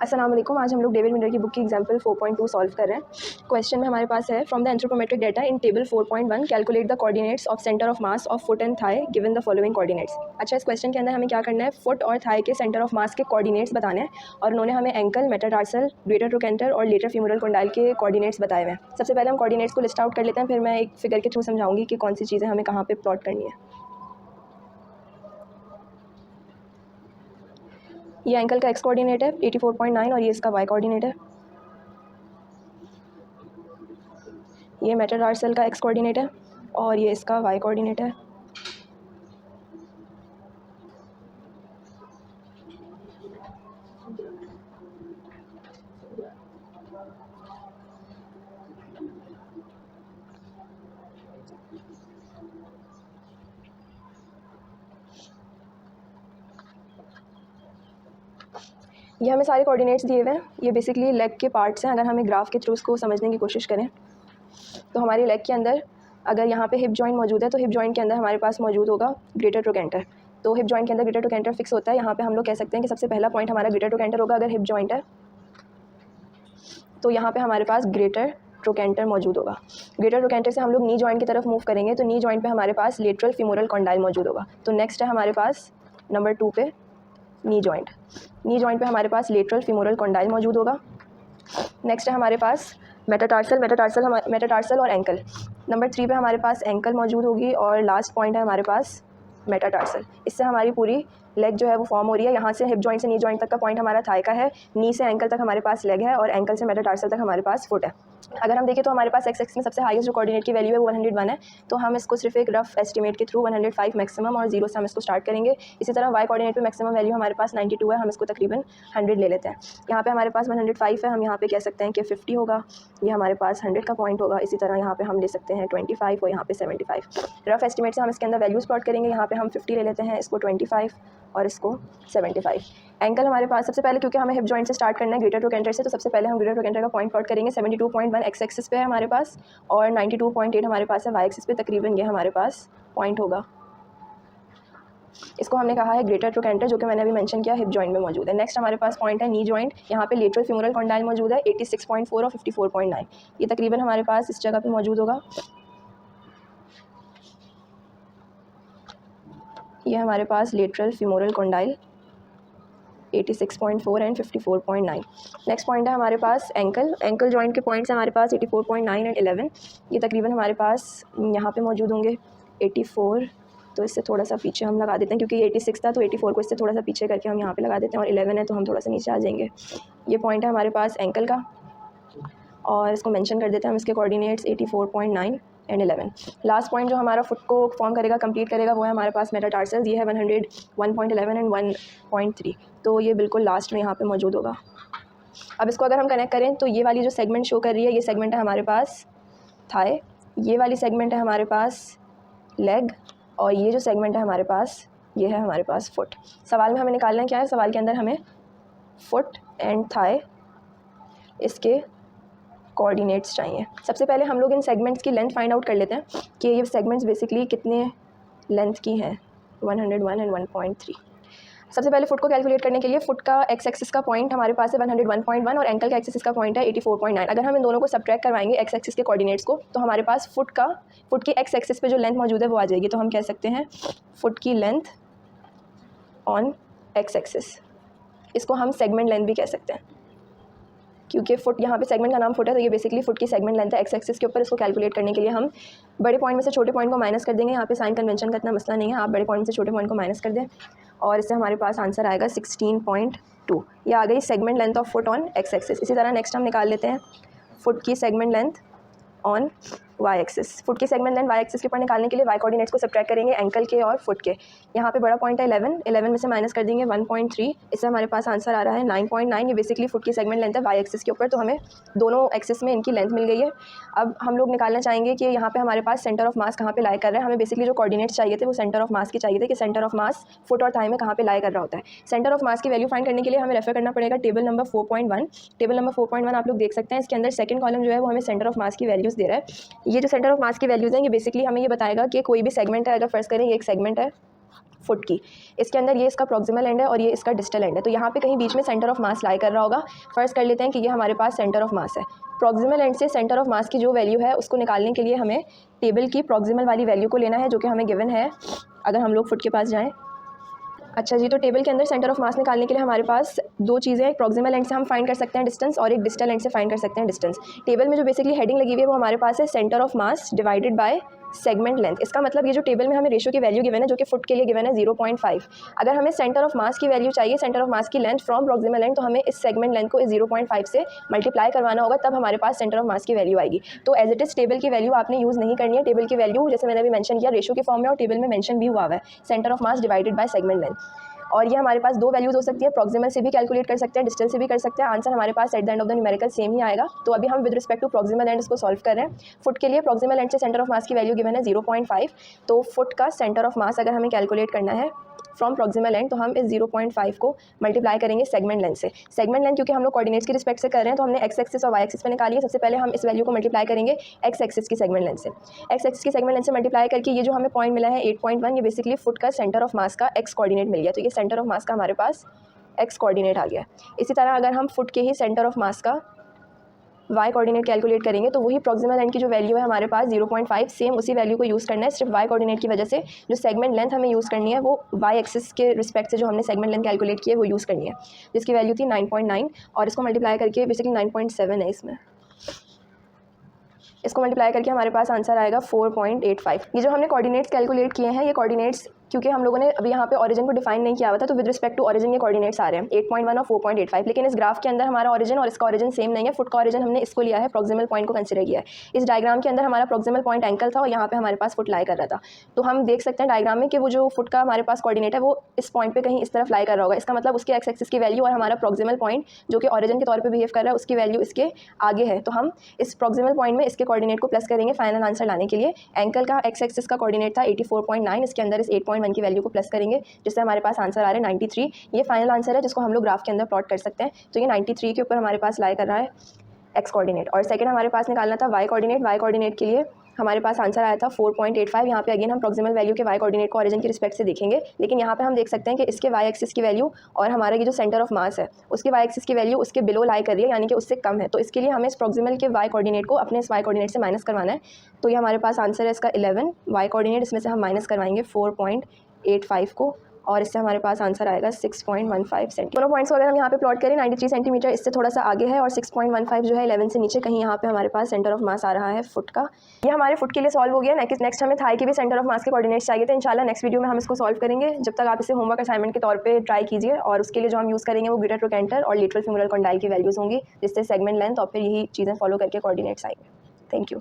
अस्सलाम वालेकुम। आज हम लोग डेविड मिलर की बुक की एग्जांपल 4.2 सॉल्व कर रहे हैं। क्वेश्चन में हमारे पास है from the anthropometric data in table 4.1 calculate the coordinates of center of mass of foot and thigh given the following coordinates. अच्छा, इस क्वेश्चन के अंदर हमें क्या करना है, फुट और थाई के सेंटर ऑफ मास के कोऑर्डिनेट्स बताने हैं और उन्होंने हमें एंकल, मेटाटार्सल, ग्रेटर ट्रोकेंटर और लेटर फीमोरल कंडाइल के कोऑर्डिनेट्स बताए हुए हैं। सबसे पहले हम कोऑर्डिनेट्स को लिस्ट आउट कर लेते हैं, फिर मैं एक फिगर के थ्रू समझाऊंगी कि कौन सी चीज़ें हमें कहाँ पे प्लॉट करनी है। ये एंकल का एक्स कोऑर्डिनेट है 84.9 और ये इसका वाई कोऑर्डिनेट है। ये मेटाटार्सल का एक्स कोऑर्डिनेट है और ये इसका वाई कोऑर्डिनेट है। ये हमें सारे कोऑर्डिनेट्स दिए हुए हैं। ये बेसिकली लेग के पार्ट्स हैं। अगर हमें ग्राफ के थ्रू उसको समझने की कोशिश करें तो हमारी लेग के अंदर अगर यहाँ पे हिप जॉइंट मौजूद है तो हिप जॉइंट के अंदर हमारे पास मौजूद होगा ग्रेटर ट्रोकेंटर। तो हिप जॉइंट के अंदर ग्रेटर ट्रोकेंटर फिक्स होता है। यहाँ पे हम लोग कह सकते हैं कि सबसे पहला पॉइंट हमारा ग्रेटर ट्रोकेंटर होगा। अगर हिप जॉइंट है तो यहाँ पे हमारे पास ग्रेटर ट्रोकेंटर मौजूद होगा। ग्रेटर ट्रोकेंटर से हम लोग नी जॉइंट की तरफ मूव करेंगे तो नी जॉइंट पे हमारे पास लेटरल फीमोरल कंडाइल मौजूद होगा। तो नेक्स्ट है हमारे पास नंबर 2 पे नी जॉइंट। नी जॉइंट पे हमारे पास लेटरल फीमोरल कंडाइल मौजूद होगा। नेक्स्ट है हमारे पास मेटाटार्सल और एंकल। नंबर 3 पे हमारे पास एंकल मौजूद होगी और लास्ट पॉइंट है हमारे पास मेटाटार्सल। इससे हमारी पूरी लेग जो है वो फॉर्म हो रही है। यहाँ से हिप जॉइंट से नी जॉइंट तक का पॉइंट हमारा थाई का है, नी से एंकल तक हमारे पास लेग है और एंकल से मेटाटार्सल तक हमारे पास फुट है। अगर हम देखें तो हमारे पास एक्स एक्सिस में सबसे हाईएस्ट जो कोऑर्डिनेट की वैल्यू है वो 101 है। तो हम इसको सिर्फ एक रफ एस्टिमेट के थ्रू 105 मैक्सिमम और 0 से हम इसको स्टार्ट करेंगे। इसी तरह वाई कोऑर्डिनेट पे मैक्सिमम वैल्यू हमारे पास 92 है, हम इसको तकरीबन 100 ले लेते हैं। यहाँ पे हमारे पास 105 है, हम यहाँ पे कह सकते हैं कि 50 होगा। ये हमारे पास 100 का पॉइंट होगा। इसी तरह यहाँ पे हम ले सकते हैं 25 और यहाँ पे 75। रफ एस्टिमेट से हम इसके अंदर वैल्यूज प्लॉट करेंगे। यहाँ पे हम 50 ले लेते हैं, इसको 25 और इसको 75। एंकल हमारे पास सबसे पहले, क्योंकि हमें हिप जॉइंट से स्टार्ट करना है ग्रेटर ट्रोकेंटर से, तो सबसे पहले हम ग्रेटर ट्रोकेंटर का पॉइंट प्लॉट करेंगे। 72.1 एक्स एक्सिस पे है हमारे पास और 92.8 हमारे पास है वाई एक्सिस पे। तकरीबन ये हमारे पास पॉइंट होगा। इसको हमने कहा है ग्रेटर ट्रोकेंटर, जो कि मैंने अभी मेंशन किया हिप जॉइंट में मौजूद है। नेक्स्ट हमारे पास पॉइंट है नी जॉइंट। यहाँ पे लेटरल फीमोरल कंडाइल मौजूद है 86.4 और 54.9। ये तकरीबन हमारे पास इस जगह पे मौजूद होगा। ये हमारे पास lateral femoral condyle 86.4 and 54.9। Next point है हमारे पास एंकल। एंकल जॉइंट के पॉइंट्स हैं हमारे पास 84.9 एंड 11। ये तकरीबन हमारे पास यहाँ पे मौजूद होंगे 84, तो इससे थोड़ा सा पीछे हम लगा देते हैं क्योंकि ये 86 था, तो 84 को इससे थोड़ा सा पीछे करके हम यहाँ पे लगा देते हैं और 11 है तो हम थोड़ा सा नीचे आ जाएंगे। ये पॉइंट है हमारे पास एंकल का और इसको मेंशन कर देते हैं हम इसके कोऑर्डिनेट्स 84.9 एंड 11। लास्ट पॉइंट जो हमारा फुट को फॉर्म करेगा, कंप्लीट करेगा, वो है हमारे पास मेटाटार्सल। ये है 101.11 एंड 1.3। तो ये बिल्कुल लास्ट में यहाँ पे मौजूद होगा। अब इसको अगर हम कनेक्ट करें तो ये वाली जो सेगमेंट शो कर रही है, ये सेगमेंट है हमारे पास थाई, ये वाली सेगमेंट है हमारे पास लेग और ये जो सेगमेंट है हमारे पास, ये है हमारे पास फुट। सवाल में हमें निकालना क्या है, सवाल के अंदर हमें फुट एंड थाई इसके कोऑर्डिनेट्स चाहिए। सबसे पहले हम लोग इन सेगमेंट्स की लेंथ फाइंड आउट कर लेते हैं कि ये सेगमेंट्स बेसिकली कितने लेंथ की हैं, 101 एंड 1.3। सबसे पहले फुट को कैलकुलेट करने के लिए फुट का एक्स एक्सिस का पॉइंट हमारे पास है 101.1 और एंकल का एक्सिस का पॉइंट है 84.9। अगर हम इन दोनों को सब्ट्रैक्ट करवाएंगे एक्स एक्सिस के कोऑर्डिनेट्स को, तो हमारे पास फुट की एक्स एक्सिस पे जो लेंथ मौजूद है वो आ जाएगी। तो हम कह सकते हैं फुट की लेंथ ऑन एक्स एक्सिस। इसको हम सेगमेंट लेंथ भी कह सकते हैं क्योंकि फुट, यहाँ पे सेगमेंट का नाम फुट है, तो ये बेसिकली फुट की सेगमेंट लेंथ है एक्स एक्सिस के ऊपर। इसको कैलकुलेट करने के लिए हम बड़े पॉइंट में से छोटे पॉइंट को माइनस कर देंगे। यहाँ पे साइन कन्वेंशन का इतना मसला नहीं है, आप बड़े पॉइंट से छोटे पॉइंट को माइनस कर दें और इससे हमारे पास आंसर आएगा 16.2। ये आ गई segment length of foot on X axis. इसी तरह नेक्स्ट हम निकाल लेते हैं फुट की segment length on Y axis. Foot की सेगमेंट लेंथ वाई एक्सिस के ऊपर निकालने के लिए वाई कोऑर्डिनेट्स को सब्ट्रैक्ट करेंगे एंकल के और फुट के। यहाँ पे बड़ा पॉइंट है 11 में से माइनस कर देंगे 1.3। इससे हमारे पास आंसर आ रहा है 9.9। ये बेसिकली फुट की सेगमेंट लेंथ है वाई एक्सिस के ऊपर। तो हमें दोनों एक्सिस में इनकी लेंथ मिल गई है। अब हम लोग निकालना चाहेंगे कि यहाँ पे हमारे पास सेंटर ऑफ मास कहाँ पे लाई कर रहा है। हमें बेसिकली जो कोऑर्डिनेट्स चाहिए थे वो सेंटर ऑफ मास के चाहिए थे कि सेंटर ऑफ मास फुट और थाई में कहाँ पे लाई कर रहा होता है। सेंटर ऑफ मास की वैल्यू फाइंड करने के लिए हमें रेफर करना पड़ेगा टेबल नंबर 4.1। टेबल नंबर 4.1 आप लोग देख सकते हैं, इसके अंदर सेकंड कॉलम जो है वो हमें सेंटर ऑफ मास की वैल्यूज़ दे रहा है। ये जो सेंटर ऑफ मास की वैल्यूज़ हैं ये बेसिकली हमें ये बताएगा कि कोई भी सेगमेंट है, अगर फर्स्ट करें ये एक सेगमेंट है फुट की। इसके अंदर ये इसका प्रॉक्सिमल एंड है और ये इसका डिस्टल एंड है, तो यहाँ पे कहीं बीच में सेंटर ऑफ मास लाई कर रहा होगा। फर्स्ट कर लेते हैं कि ये हमारे पास सेंटर ऑफ मास है। प्रॉक्सिमल एंड से सेंटर ऑफ मास की जो वैल्यू है उसको निकालने के लिए हमें टेबल की प्रॉक्सिमल वाली वैल्यू को लेना है, जो कि हमें गिवन है अगर हम लोग फुट के पास जाएँ। अच्छा जी, तो टेबल के अंदर सेंटर ऑफ मास निकालने के लिए हमारे पास दो चीज़ें हैं, एक प्रॉक्सिमल एंड से हम फाइंड कर सकते हैं डिस्टेंस और एक डिस्टल एंड से फाइंड कर सकते हैं डिस्टेंस। टेबल में जो बेसिकली हेडिंग लगी हुई है वो हमारे पास है centre of mass divided by segment length. इसका मतलब ये जो टेबल में हमें रेशियो की वैल्यू गिवन है जो कि फुट के लिए गिवन है 0.5, अगर हमें सेंटर ऑफ मास की वैल्यू चाहिए, सेंटर ऑफ मास की लेंथ फ्रॉम प्रॉक्सिमल एंड, तो हमें इस सेगमेंट लेंथ को इस 0.5 से मल्टीप्लाई करवाना होगा, तब हमारे पास सेंटर ऑफ मास की वैल्यू आएगी। तो एज इट इज़ टेबल की वैल्यू आपने यूज़ नहीं करनी है। टेबल की वैल्यू जैसे मैंने अभी मेंशन किया रेशियो के फॉर्म में और टेबल में मेंशन भी हुआ है centre of mass divided by segment length. और ये हमारे पास दो वैल्यूज़ हो सकती है, प्रॉक्सिमल से भी कैलकुलेट कर सकते हैं, डिस्टल से भी कर सकते हैं। आंसर हमारे पास at the end of the numerical same ही आएगा। तो अभी हम with respect to proximal end इसको सॉल्व कर रहे हैं। फुट के लिए प्रॉक्सिमल एंड से सेंटर ऑफ मास की वैल्यू गिवन है 0.5, तो फुट का सेंटर ऑफ मास अगर हमें कैलकुलेट करना है फ्रॉम प्रॉक्सिमल एंड, तो हम इस 0.5 को मल्टीप्लाई करेंगे सेगमेंट लेंथ से। सेगमेंट लेंथ क्योंकि हम लोग कोऑर्डिनेट्स की रिस्पेक्ट से कर रहे हैं, तो हमने एक्स एक्सिस और वाई एक्सिस पे निकाली है। सबसे पहले हम इस वैल्यू को मल्टीप्लाई करेंगे एक्स एक्सिस की सेगमेंट लेंथ से। एक्स एक्सिस की सेगमेंट लेंथ से मल्टीप्लाई करके ये जो हमें पॉइंट मिला है 8.1, ये बेसिकली फुट का सेंटर ऑफ मास का एक्स कोऑर्डिनेट मिल गया। तो ये सेंटर ऑफ मास का हमारे पास एक्स कोऑर्डिनेट आ गया। इसी तरह अगर हम फुट के ही सेंटर ऑफ मास का वाई कोऑर्डिनेट कैलकुलेट करेंगे, तो वही प्रॉक्सिमल एंड की जो वैल्यू है हमारे पास 0.5, सेम उसी वैल्यू को यूज़ करना है, सिर्फ वाई कोऑर्डिनेट की वजह से जो सेगमेंट लेंथ हमें यूज़ करनी है वो वाई एक्सिस के रिस्पेक्ट से जो हमने सेगमेंट लेंथ कैलकुलेट की है वो यूज़ करनी है, जिसकी वैल्यू थी 9.9 और इसको मल्टीप्लाई करके बेसिकली 9.7 है इसमें। इसको मल्टीप्लाई करके हमारे पास आंसर आएगा 4.85। ये जो हमने कोऑर्डिनेट्स कैलकुलेट किए हैं, ये कोऑर्डिनेट्स क्योंकि हम लोगों ने अभी यहाँ पे ऑरिजिन को डिफाइन नहीं किया हुआ था, तो विद रिस्पेक्ट टू ऑरिजिन ये कोऑर्डिनेट्स आ रहे हैं 8.1 और 4.85। लेकिन इस ग्राफ के अंदर हमारा ऑरिजिन और इसका ऑरिजिन सेम नहीं है। फुट का ऑरिजिन हमने इसको लिया है, प्रॉक्सिमल पॉइंट को कंसिडर किया है। इस डायग्राम के अंदर हमारा प्रॉक्सिमल पॉइंट एंकल था और यहाँ पे हमारे पास फुट लाई कर रहा था। तो हम देख सकते हैं डायग्राम में कि वो जो फुट का हमारे पास कोऑर्डिनेट है वो इस पॉइंट पे कहीं इस तरफ लाई कर रहा होगा। इसका मतलब उसके एक्स एक्सिस की वैल्यू और हमारा प्रॉक्सिमल पॉइंट जो कि ऑरिजिन के तौर पर बिहेव कर रहा है उसकी वैल्यू इसके आगे है। तो हम इस प्रॉक्सिमल पॉइंट में इसके कोऑर्डिनेट को प्लस करेंगे फाइनल आंसर लाने के लिए। एंकल का एक्स एक्सिस का कोऑर्डिनेट था 84.9, इसके अंदर इस 8.1 की वैल्यू को प्लस करेंगे, जिससे हमारे पास आंसर आ रहा है 93। ये फाइनल आंसर है जिसको हम लोग ग्राफ के अंदर प्लॉट कर सकते हैं। तो ये 93 के ऊपर हमारे पास लाई कर रहा है एक्स कोऑर्डिनेट। और सेकंड हमारे पास निकालना था वाई कोऑर्डिनेट। वाई कोऑर्डिनेट के लिए हमारे पास आंसर आया था 4.85। यहाँ पे अगेन हम प्रॉक्सिमल वैल्यू के वाई कोऑर्डिनेट को ऑरिजिन की रिस्पेक्ट से देखेंगे, लेकिन यहाँ पे हम देख सकते हैं कि इसके वाई एक्सिस की वैल्यू और हमारा ये जो सेंटर ऑफ मास है उसके वाई एक्सिस की वैल्यू उसके बिलो लाई कर रही है, यानी कि उससे कम है। तो इसके लिए हमें इस प्रॉक्सिमल के वाई कोऑर्डिनेट को अपने इस वाई कोऑर्डिनेट से माइनस करवाना है। तो ये हमारे पास आंसर है इसका 11 वाई कोऑर्डिनेट, इसमें से हम माइनस करवाएंगे 4.85 को और इससे हमारे पास आंसर आएगा 6.15 सेंटीमीटर। दोनों पॉइंट्स को अगर हम यहाँ पे प्लॉट करें 93 सेंटीमीटर इससे थोड़ा सा आगे है और 6.15 जो है 11 से नीचे कहीं यहाँ पे हमारे पास सेंटर ऑफ मास आ रहा है फुट का। ये हमारे फुट के लिए सॉल्व हो गया। नेक्स्ट हमें थाई के भी सेंटर ऑफ मास के कोऑर्डिनेट्स चाहिए थे। इंशाल्लाह नेक्स्ट वीडियो में हम इसको सॉल्व करेंगे। जब तक आप इसे होमवर्क असाइनमेंट के तौर पर ट्राई कीजिए। और उसके लिए जो हम यूज़ करेंगे वो ग्रेटर ट्रोकेंटर और लेटरल फ्यूमरल कॉन्डाइल की वैल्यूज़ होंगी, जिससे सेगमेंट लेंथ और फिर यही चीज़ें फॉलो करके कोऑर्डिनेट्स आएंगे। Thank you.